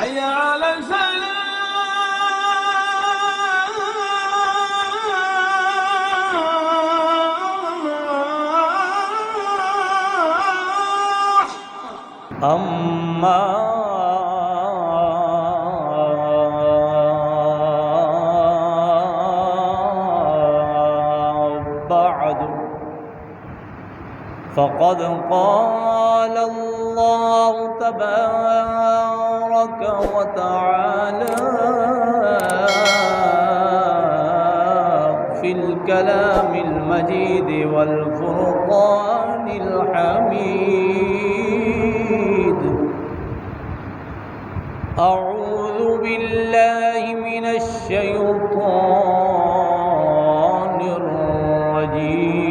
حي على الفلاح. أما بعد فقد قال الله تبارك وتعالى في الكلام المجيد والفرقان الحميد: أعوذ بالله من الشيطان الرجيم.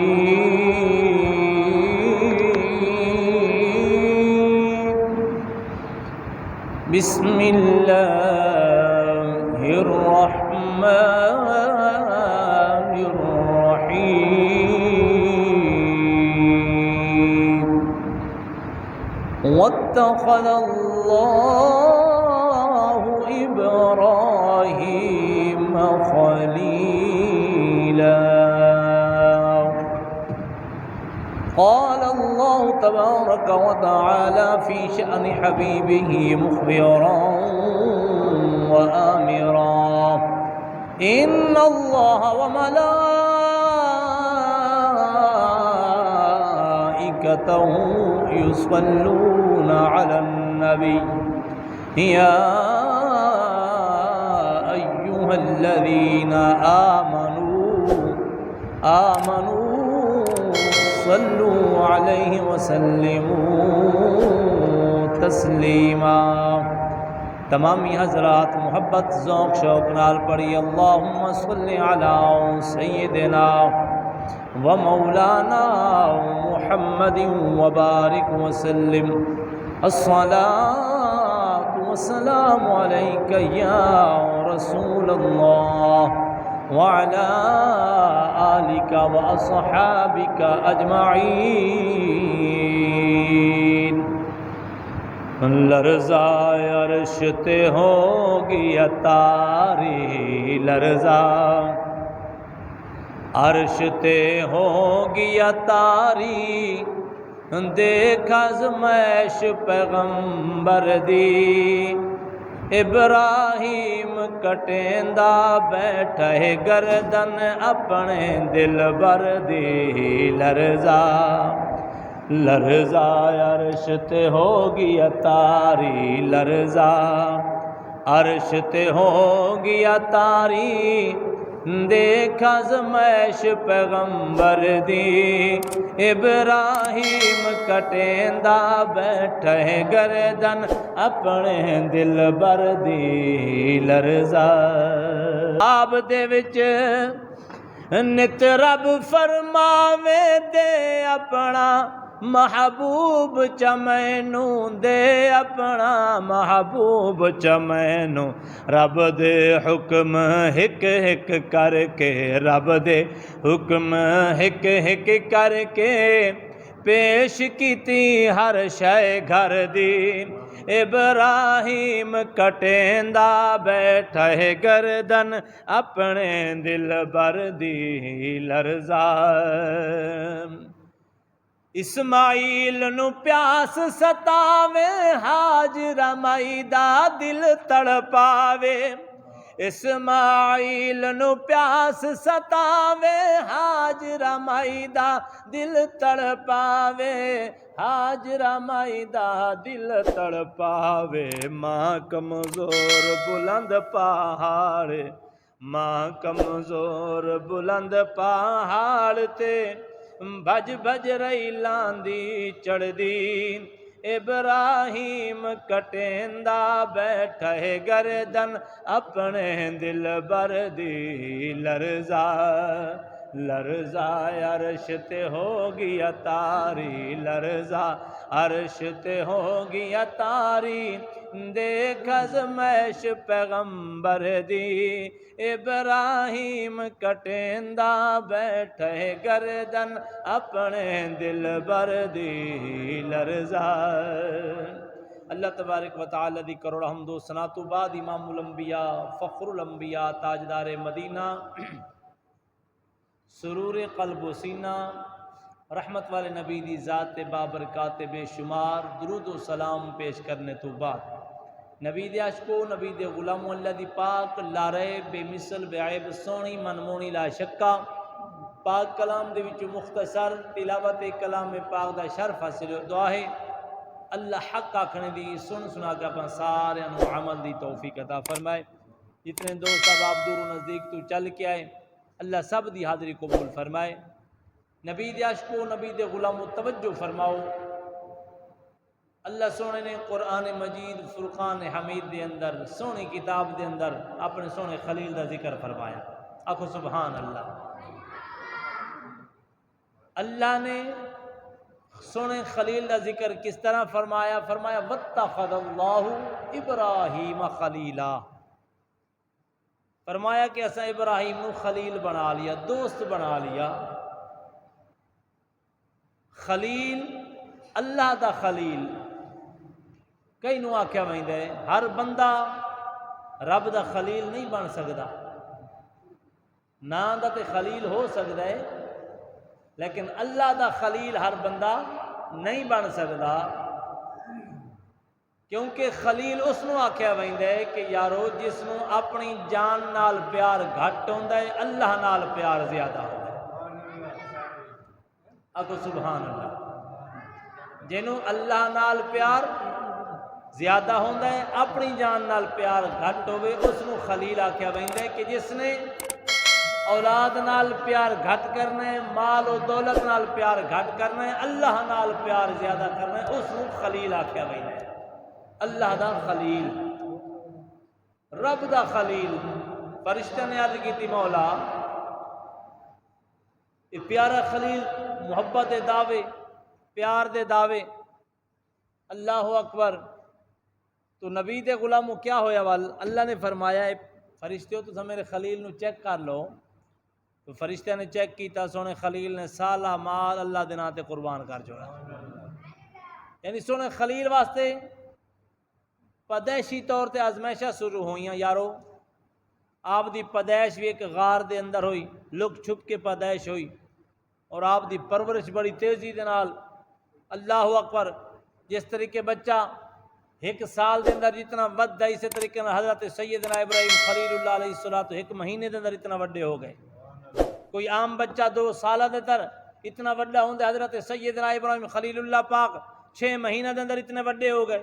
بسم الله الرحمن الرحيم. واتخذ الله إبراهيم خليلا. قال الله تبارك وتعالى في شأن حبيبه مخبرا وآمرا: إن الله وملائكته يصلون على النبي يا أيها الذين آمنوا صلوا عليه وسلموا تسلیما. تمامی حضرات محبت ذوق شوق نال پڑھی: اللہم صل علی سیدنا و مولانا محمد وبارک وسلم. الصلاة والسلام علیک یا رسول اللہ وعلى آلك وأصحابك أجمعين. لرزا عرش تے ہوگی تاری، لرزا عرش تے ہوگی تاری، دیکھ آزمائش پیغمبر دی. ابراہیم کٹیندا بیٹھے گردن اپنے دل بر دی. لرزا لرزا عرش تے ہوگی تاری، لرزا عرش تے ہوگی تاری، دیکھ آزمائش پیغمبر دی. ابراہیم کٹیندا بیٹھے گردن اپنے دل بر دی. لرزا آب دے وچ نت رب فرماوے دے اپنا محبوب چمینوں دے، اپنا محبوب چمینوں. رب دے حکم ہک ہک کر کے، رب دے حکم ہک ہک کر کے پیش کیتی ہر شے گھر دی. ابراہیم کٹیندا بیٹھے گردن اپنے دل بر دی. لرزا اسماعیل نو پیاس ستاوے، ہاجرہ مائی دا دل تڑپاوے. اسماعیل نو پیاس ستاوے، ہاجرہ مائی دا دل تڑپاوے، ہاجرہ مائی دا دل تڑپاوے. ماں کمزور بلند پہاڑ، ماں کمزور بلند پہاڑ تے بھج بھج رہی لاندی چڑھ دی. ابراہیم کٹیندا بیٹھے گردن اپنے دل بر دی. لرزا لرزا عرش تے ہوگی تاری، لرزا عرش تے ہوگی تاری، دیکھ آزمائش پیغمبر دی. ابراہیم کٹیندا بیٹھے گردن اپنے دل بر دی. لرزا اللہ تبارک و تعالی دی کروڑ حمد و ثنا تو بعد امام الانبیاء فخر الانبیاء تاجدار مدینہ سرور قلب و سینہ رحمت والے نبی دی ذات بابرکات بے شمار درود و سلام پیش کرنے تو بعد نبی دے عاشقو نبی دے غلامو اللہ دی پاک لارے بے مثل بے عیب سونی منمونی لا شکا پاک کلام دے وچ مختصر تلاوت کلام پاک دا شرف حاصل دعا ہے اللہ حق آکھنے دی سن سنا کے اپنا سارے عمل دی توفیق عطا فرمائے۔ جتنے دوست احباب دور و نزدیک تو چل کے آئے اللہ سب دی حاضری قبول فرمائے۔ نبی دے عاشقو نبی دے غلامو توجہ فرماؤ، اللہ سونے نے قرآن مجید فرقان حمید دے اندر سونی کتاب دے اندر اپنے سونے خلیل دا ذکر فرمایا۔ آکھو سبحان اللہ۔ اللہ نے سونے خلیل دا ذکر کس طرح فرمایا؟ فرمایا واتخذ اللہ ابراہیم خلیلا، فرمایا کہ اسا ابراہیم نو خلیل بنا لیا، دوست بنا لیا۔ خلیل اللہ دا خلیل کئی نو آکھیا ویندا ہے، ہر بندہ رب دا خلیل نہیں بن سکدا، نام دا تے خلیل ہو سکدا ہے لیکن اللہ دا خلیل ہر بندہ نہیں بن سکدا، کیونکہ خلیل اس نو آکھیا ویندا ہے کہ یارو جس نو اپنی جان نال پیار گھٹ ہوندا ہے اللہ نال پیار زیادہ ہوندا ہے۔ آکھو سبحان اللہ۔ جنوں اللہ نال پیار زیادہ ہوندا ہے اپنی جان نال پیار گھٹ ہوئے اس نو خلیل آکھیا ویندا ہے، کہ جس نے اولاد نال پیار گھٹ کرنا ہے، مال و دولت نال پیار گھٹ کرنا ہے، اللہ نال پیار زیادہ کرنا ہے، اس نو خلیل آکھیا ویندا ہے۔ اللہ دا خلیل، رب دا خلیل۔ فرشتہ نے عرض کی تھی مولا یہ پیارا خلیل محبت دے دعوے پیار دے دعوے، اللہ اکبر، تو نبی دے غلامو کیا ہویا وال؟ اللہ نے فرمایا اے فرشتیوں تو میرے خلیل نو چیک کر لو۔ تو فرشتہ نے چیک کیتا، سونے خلیل نے سالہ مال اللہ دے ناں تے قربان کر چھوڑا۔ یعنی سونے خلیل واسطے پیدائشی طور تے آزمائشاں شروع ہوئیاں۔ یارو آپ دی پیدائش بھی ایک غار دے اندر ہوئی، لک چھپ کے پیدائش ہوئی، اور آپ دی پرورش بڑی تیزی دے نال، اللہ اکبر، جس طریقے بچہ ایک سال دے اندر جتنا ود ہے اسی طریقے نال حضرت سیدنا ابراہیم خلیل اللہ علیہ الصلوۃ ایک مہینے دے اندر اتنا وڈے ہو گئے۔ کوئی عام بچہ 2 سالہ دے اندر اتنا وڈا ہوندا، حضرت سیدنا ابراہیم خلیل اللہ پاک 6 مہینہ دے اندر اتنے وڈے ہو گئے۔